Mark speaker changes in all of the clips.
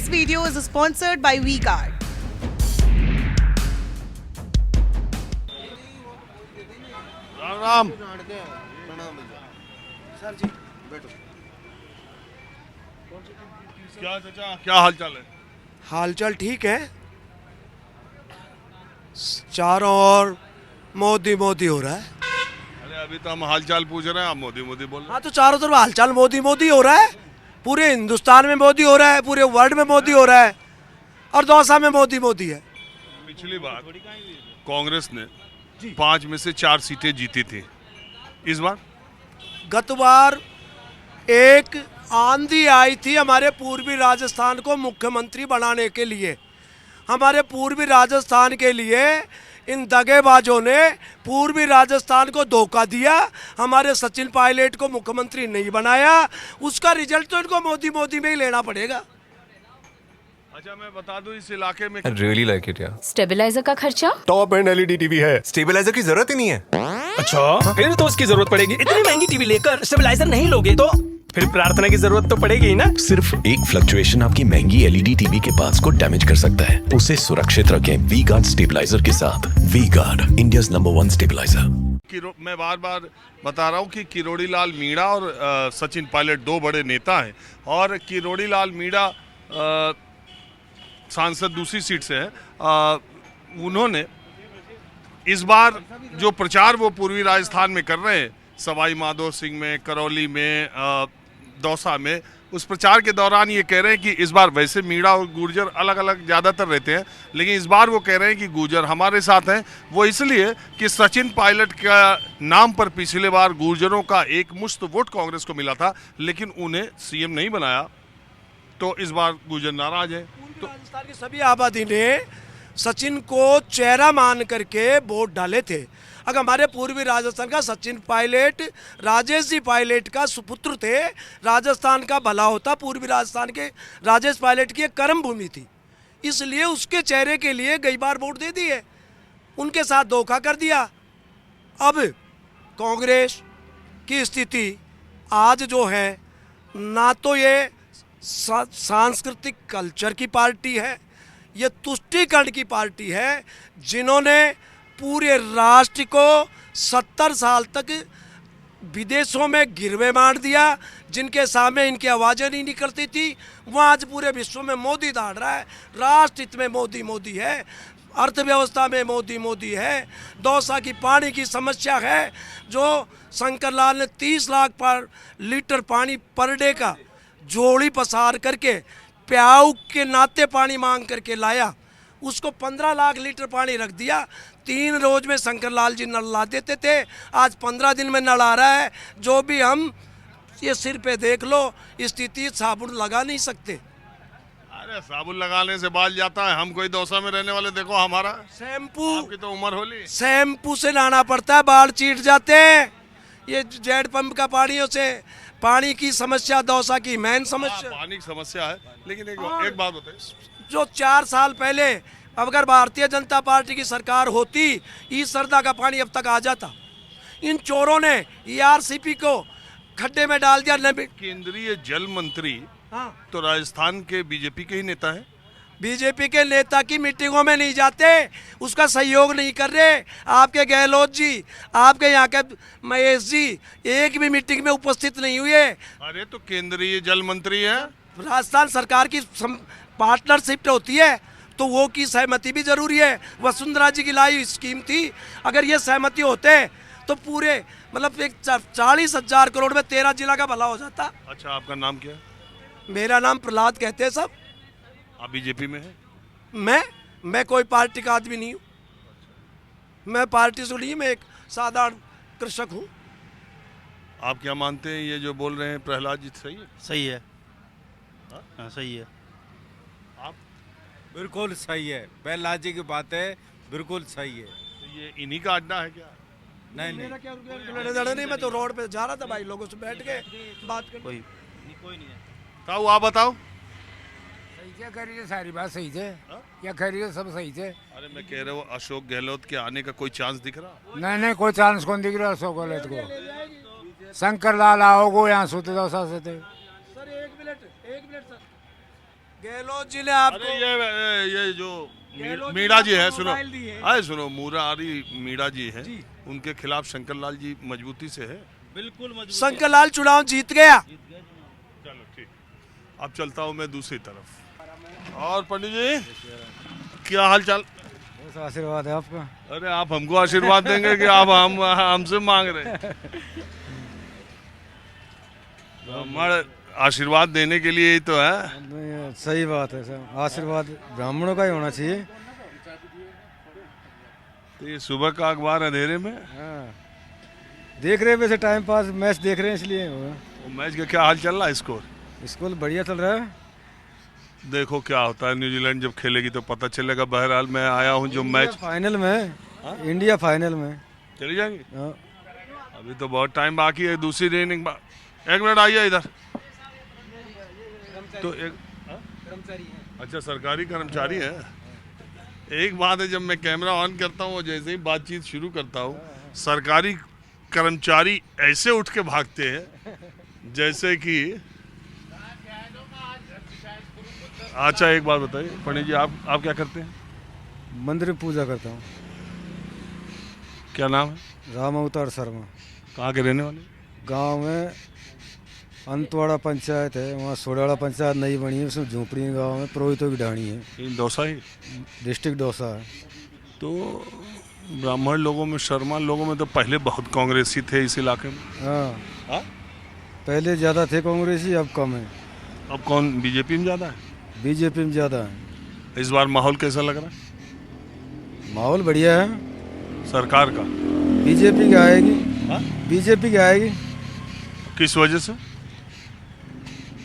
Speaker 1: This video is sponsored by V-Guard.
Speaker 2: Ram Ram.
Speaker 3: Sir ji
Speaker 2: बैठो। क्या चाचा, क्या हाल चाल है?
Speaker 3: हालचाल ठीक है। चारों ओर मोदी मोदी हो रहा है।
Speaker 2: अरे अभी तो हम हाल चाल पूछ रहे हैं, आप मोदी मोदी बोल रहे
Speaker 3: हाँ तो चारों तरफ हालचाल मोदी मोदी हो रहा है। पूरे हिंदुस्तान में मोदी हो रहा है, पूरे वर्ल्ड में मोदी हो रहा है और दौसा में मोदी मोदी है।
Speaker 2: हैं। पिछली बार कांग्रेस ने 5 में से 4 सीटें जीती थी। इस बार
Speaker 3: गत बार एक आंधी आई थी हमारे पूर्वी राजस्थान को मुख्यमंत्री बनाने के लिए। हमारे पूर्वी राजस्थान के लिए इन दगेबाजों ने पूर्वी राजस्थान को धोखा दिया, हमारे सचिन पायलट को मुख्यमंत्री नहीं बनाया। उसका रिजल्ट तो इनको मोदी मोदी में ही लेना पड़ेगा।
Speaker 2: अच्छा मैं बता दूं, इस इलाके में
Speaker 4: I really like it, yeah.
Speaker 5: Stabiliser का खर्चा
Speaker 6: टॉप एंड एलईडी टीवी है,
Speaker 4: स्टेबलाइजर की जरूरत ही नहीं है।
Speaker 7: अच्छा फिर तो उसकी जरूरत पड़ेगी। इतनी महंगी टीवी लेकर स्टेबलाइजर नहीं लोगे तो फिर प्रार्थना की जरूरत तो पड़ेगी ही ना।
Speaker 6: सिर्फ एक फ्लक्चुएशन आपकी महंगी एलईडी टीवी के पार्ट्स को डैमेज कर सकता है। उसे सुरक्षित रखें वी गार्ड स्टेबलाइजर के साथ। V Guard, India's number 1 stabiliser.
Speaker 2: मैं बार बार बता रहा हूं कि किरोड़ी लाल मीणा और सचिन पायलट 2 बड़े नेता हैं और किरोड़ी लाल मीणा सांसद दूसरी सीट से है। उन्होंने इस बार जो प्रचार वो पूर्वी राजस्थान में कर रहे हैं, सवाई माधो सिंह में, करौली में, दौसा में, उस प्रचार के दौरान ये कह रहे हैं कि इस बार वैसे मीणा और गुर्जर अलग अलग ज़्यादातर रहते हैं, लेकिन इस बार वो कह रहे हैं कि गुर्जर हमारे साथ हैं। वो इसलिए कि सचिन पायलट का नाम पर पिछले बार गुर्जरों का एक मुश्त वोट कांग्रेस को मिला था, लेकिन उन्हें सीएम नहीं बनाया, तो इस बार गुर्जर नाराज है।
Speaker 3: तो राजस्थान की सभी आबादी ने सचिन को चेहरा मान करके वोट डाले थे। अगर हमारे पूर्वी राजस्थान का सचिन पायलट राजेश जी पायलट का सुपुत्र थे, राजस्थान का भला होता। पूर्वी राजस्थान के राजेश पायलट की एक कर्म भूमि थी, इसलिए उसके चेहरे के लिए कई बार वोट दे दिए, उनके साथ धोखा कर दिया। अब कांग्रेस की स्थिति आज जो है, ना तो ये सांस्कृतिक कल्चर की पार्टी है, ये तुष्टीकरण की पार्टी है, जिन्होंने पूरे राष्ट्र को 70 साल तक विदेशों में गिरवे मार दिया, जिनके सामने इनकी आवाज़ें नहीं निकलती थी, वो आज पूरे विश्व में मोदी दौड़ रहा है। राष्ट्र हित में मोदी मोदी है, अर्थव्यवस्था में मोदी मोदी है। दौसा की पानी की समस्या है, जो शंकर लाल ने 30 लाख लीटर पानी पर डे का जोड़ी पसार करके प्याऊ के नाते पानी मांग करके लाया, उसको 15 लाख लीटर पानी रख दिया। 3 रोज में शंकर लाल जी नल ला देते थे, आज 15 दिन में नल आ रहा है। जो भी हम ये सिर पे देख लो, स्थिति साबुन लगा नहीं सकते।
Speaker 2: अरे साबुन लगाने से बाल जाता है। हम कोई दौसा में रहने वाले, देखो हमारा
Speaker 3: शैम्पू,
Speaker 2: आपकी तो उम्र होली,
Speaker 3: शैम्पू से नहाना पड़ता है, बाल चीट जाते हैं। ये जेड पंप का पानियों से पानी की समस्या दौसा की मेन समस्या।
Speaker 2: पानी की समस्या है, लेकिन एक बात बताइए,
Speaker 3: जो 4 साल पहले अगर भारतीय जनता पार्टी की सरकार होती, इस सरदा का पानी अब तक आ जाता। इन चोरों ने ईआरसीपी को खड्डे में डाल दिया।
Speaker 2: केंद्रीय जल मंत्री
Speaker 3: हाँ,
Speaker 2: तो राजस्थान के बीजेपी के ही नेता हैं।
Speaker 3: बीजेपी के नेता की मीटिंगों में नहीं जाते, उसका सहयोग नहीं कर रहे। आपके गहलोत जी, आपके यहाँ के महेश जी एक भी मीटिंग में उपस्थित नहीं हुए।
Speaker 2: अरे तो केंद्रीय जल मंत्री है,
Speaker 3: राजस्थान सरकार की पार्टनरशिप होती है, तो वो की सहमति भी जरूरी है। वसुंधरा जी की लाई स्कीम थी, अगर ये सहमति होते तो पूरे मतलब एक 40,000 करोड़ में 13 जिला का भला हो जाता।
Speaker 2: अच्छा आपका नाम क्या है?
Speaker 3: मेरा नाम प्रहलाद कहते हैं सब।
Speaker 2: आप बीजेपी में हैं?
Speaker 3: मैं कोई पार्टी का आदमी नहीं हूँ, मैं पार्टी से नहीं, मैं एक साधारण कृषक हूँ।
Speaker 2: आप क्या मानते हैं, ये जो बोल रहे हैं प्रहलाद जी सही है?
Speaker 8: सही है। हाँ सही है।
Speaker 2: आप?
Speaker 9: बिल्कुल सही है, प्रहलाद जी की बात है, बिल्कुल सही है।
Speaker 2: तो ये इन्हीं का अड्डा है क्या?
Speaker 9: नहीं
Speaker 3: मेरा क्या नहीं, मैं तो रोड पे जा रहा था भाई, लोगों से बैठ के बात कर।
Speaker 8: कोई नहीं है।
Speaker 2: ताऊ आप बताओ।
Speaker 10: सही क्या कह रही है, सारी बात सही है। क्या कह रही है, सब सही है।
Speaker 2: अरे मैं कह रहा हूँ अशोक गहलोत के आने का कोई चांस दिख रहा?
Speaker 10: नहीं कोई चांस कौन दिख रहा अशोक गहलोत को। शंकर लाल आओगो यहाँ सोते दौसा से थे।
Speaker 3: सर एक मिनट सर, गहलोत जी ने
Speaker 2: अरे
Speaker 3: आपको
Speaker 2: ये जो
Speaker 3: गहलोत जी
Speaker 2: मीणा जी
Speaker 3: ने
Speaker 2: है,
Speaker 3: आपको
Speaker 2: सुनो
Speaker 3: मोबाइल दिए।
Speaker 2: आए सुनो, मुरारी मीणा जी है, उनके खिलाफ शंकर लाल जी मजबूती से है।
Speaker 8: बिल्कुल मजबूत
Speaker 3: शंकर लाल चुनाव जीत गया।
Speaker 2: चलो ठीक, अब चलता हूँ मैं दूसरी तरफ। और पंडित जी क्या हाल चाल?
Speaker 9: आशीर्वाद है आपका।
Speaker 2: अरे आप हमको आशीर्वाद देंगे कि आप हमसे मांग रहे हैं? ब्राह्मण आशीर्वाद देने के लिए ही तो है।
Speaker 9: सही बात है सर, आशीर्वाद ब्राह्मणों का ही होना चाहिए।
Speaker 2: तो ये सुबह का अखबार अंधेरे में,
Speaker 9: हाँ। देख रहे हैं वैसे टाइम पास, मैच देख रहे हैं इसलिए।
Speaker 2: मैच का क्या हाल चल रहा है? स्कोर
Speaker 9: स्कूल बढ़िया चल रहा है।
Speaker 2: देखो क्या होता है, न्यूजीलैंड जब खेलेगी तो पता चलेगा। बहरहाल मैं आया हूँ जो मैच
Speaker 9: फाइनल में, इंडिया फाइनल में
Speaker 2: चली जाएंगे।
Speaker 9: हाँ।
Speaker 2: अभी तो बहुत टाइम बाकी है, दूसरी इनिंग। एक मिनट आइए इधर। तो एक अच्छा, सरकारी कर्मचारी है। एक बात है, जब मैं कैमरा ऑन करता हूँ और जैसे ही बातचीत शुरू करता हूँ, सरकारी कर्मचारी ऐसे उठ के भागते हैं जैसे कि। अच्छा एक बात बताइए पंडित जी, आप क्या करते हैं?
Speaker 9: मंदिर में पूजा करता हूँ।
Speaker 2: क्या नाम है?
Speaker 9: राम अवतार शर्मा।
Speaker 2: कहाँ के रहने वाले?
Speaker 9: गांव में अंतवाड़ा पंचायत है, वहाँ सोडाड़ा पंचायत नई बनी है, उसमें झोपड़ी गांव में पुरोहितों की ढाणी है।
Speaker 2: इन दौसा ही
Speaker 9: डिस्ट्रिक्ट दौसा है।
Speaker 2: तो ब्राह्मण लोगों में, शर्मा लोगों में तो पहले बहुत कांग्रेसी थे इस इलाके में।
Speaker 9: हाँ, पहले ज़्यादा थे कांग्रेसी, अब कम है।
Speaker 2: अब कौन बीजेपी में ज़्यादा है?
Speaker 9: बीजेपी में ज़्यादा है।
Speaker 2: इस बार माहौल कैसा लग रहा है?
Speaker 9: माहौल बढ़िया है।
Speaker 2: सरकार का
Speaker 9: बीजेपी की आएगी।
Speaker 2: हाँ?
Speaker 9: बीजेपी की आएगी।
Speaker 2: किस वजह से?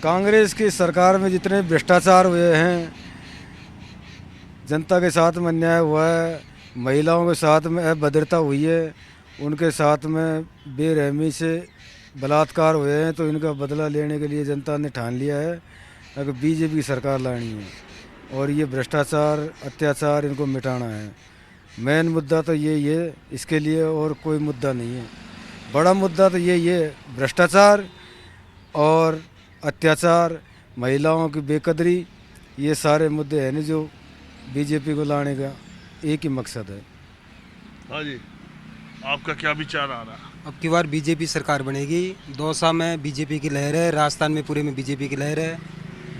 Speaker 9: कांग्रेस की सरकार में जितने भ्रष्टाचार हुए हैं, जनता के साथ में अन्याय हुआ है, महिलाओं के साथ में अभद्रता हुई है, उनके साथ में बेरहमी से बलात्कार हुए हैं, तो इनका बदला लेने के लिए जनता ने ठान लिया है अगर बीजेपी की सरकार लानी है और ये भ्रष्टाचार अत्याचार इनको मिटाना है। मेन मुद्दा तो यही है इसके लिए, और कोई मुद्दा नहीं है। बड़ा मुद्दा तो यही है, भ्रष्टाचार और अत्याचार, महिलाओं की बेकदरी, ये सारे मुद्दे हैं जो बीजेपी को लाने का एक ही मकसद है।
Speaker 2: हाँ जी, आपका क्या विचार आ रहा है?
Speaker 5: अब की बार बीजेपी सरकार बनेगी। दौसा में बीजेपी की लहर है, राजस्थान में पूरे में बीजेपी की लहर है।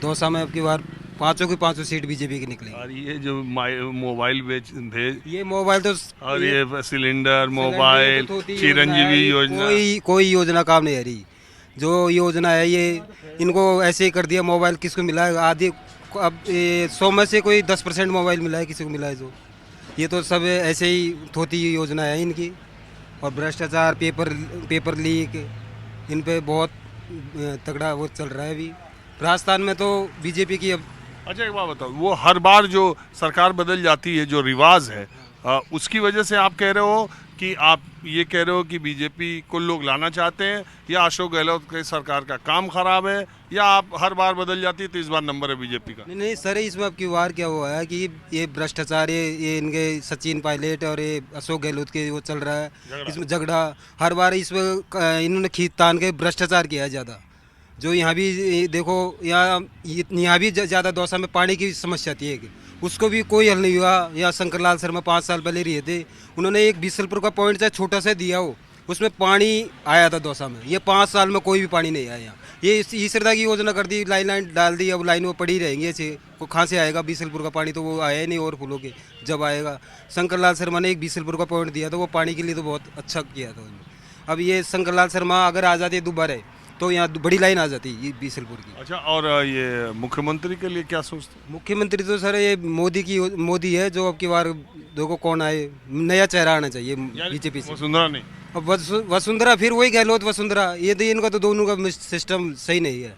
Speaker 5: दौसा में अब की बार पांचों की पांचों सीट बीजेपी की निकलेगी।
Speaker 2: और ये जो मोबाइल भेज,
Speaker 5: ये मोबाइल तो
Speaker 2: और ये सिलेंडर, मोबाइल, चिरंजीवी योजना,
Speaker 5: कोई योजना काम नहीं आ रही। जो योजना है ये इनको ऐसे ही कर दिया। मोबाइल किसको मिला है? आधी, अब 100 में से कोई 10% मोबाइल मिला है, किसी को मिला है जो। ये तो सब ऐसे ही थोती योजना है इनकी। और भ्रष्टाचार, पेपर लीक, इन पे बहुत तगड़ा वो चल रहा है अभी राजस्थान में तो बीजेपी की। अब
Speaker 2: अच्छा एक बात बताओ, वो हर बार जो सरकार बदल जाती है, जो रिवाज है, उसकी वजह से आप कह रहे हो कि आप ये कह रहे हो कि बीजेपी को लोग लाना चाहते हैं, या अशोक गहलोत की सरकार का काम खराब है, या आप हर बार बदल जाती है तो इस बार नंबर है बीजेपी का?
Speaker 5: नहीं सर, इसमें अब की बार क्या हुआ है कि ये भ्रष्टाचार, ये इनके सचिन पायलट और ये अशोक गहलोत के वो चल रहा है, इसमें झगड़ा हर बार। इसमें इन्होंने खींच तान के भ्रष्टाचार किया है ज़्यादा। जो यहाँ भी देखो, यहाँ भी ज़्यादा दौसा में पानी की समस्या थी कि उसको भी कोई हल नहीं हुआ। यहाँ शंकर लाल शर्मा 5 साल पहले रहे थे, उन्होंने एक बीसलपुर का पॉइंट चाहे छोटा सा दिया हो, उसमें पानी आया था दौसा में। ये 5 साल में कोई भी पानी नहीं आया यहाँ। ये ईश्वरदा की योजना कर दी, लाइन डाल दी, अब लाइन वो पड़ी रहेंगी ऐसे। वो कहाँ से आएगा बीसलपुर का पानी? तो वो आया ही नहीं, और फूलों के जब आएगा। शंकर लाल शर्मा ने एक बीसलपुर का पॉइंट दिया था, वो पानी के लिए तो बहुत अच्छा किया था उन्होंने। अब ये शंकर लाल शर्मा अगर आ जाते दोबारा तो यहाँ बड़ी लाइन आ जाती है बीसलपुर की।
Speaker 2: अच्छा, और ये मुख्यमंत्री के लिए क्या सोचते हैं?
Speaker 5: मुख्यमंत्री तो सर ये मोदी है, जो अब की बार देखो कौन आए, नया चेहरा आना चाहिए बीजेपी से।
Speaker 2: वसुंधरा नहीं?
Speaker 5: अब वसुंधरा फिर वही गहलोत वसुंधरा, ये तो इनका तो दोनों का सिस्टम सही नहीं है।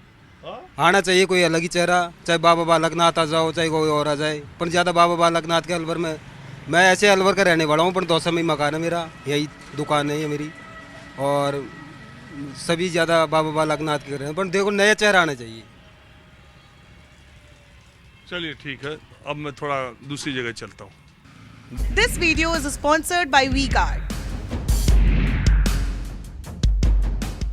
Speaker 5: आना चाहिए कोई अलग ही चेहरा, चाहे बाबा बालकनाथ आ जाओ, चाहे कोई और आ जाए। पर ज़्यादा बाबा बालकनाथ के अलवर में, मैं ऐसे अलवर का रहने वाला हूँ, पर दौसा में ही मकान है मेरा, यही दुकान है ये मेरी। और सभी ज़्यादा बाबा बालकनाथ के रहे हैं, पर देखो नया चेहरा आना चाहिए।
Speaker 2: चलिए ठीक है, अब मैं थोड़ा दूसरी जगह चलता हूँ।
Speaker 1: This video is sponsored by WeCard.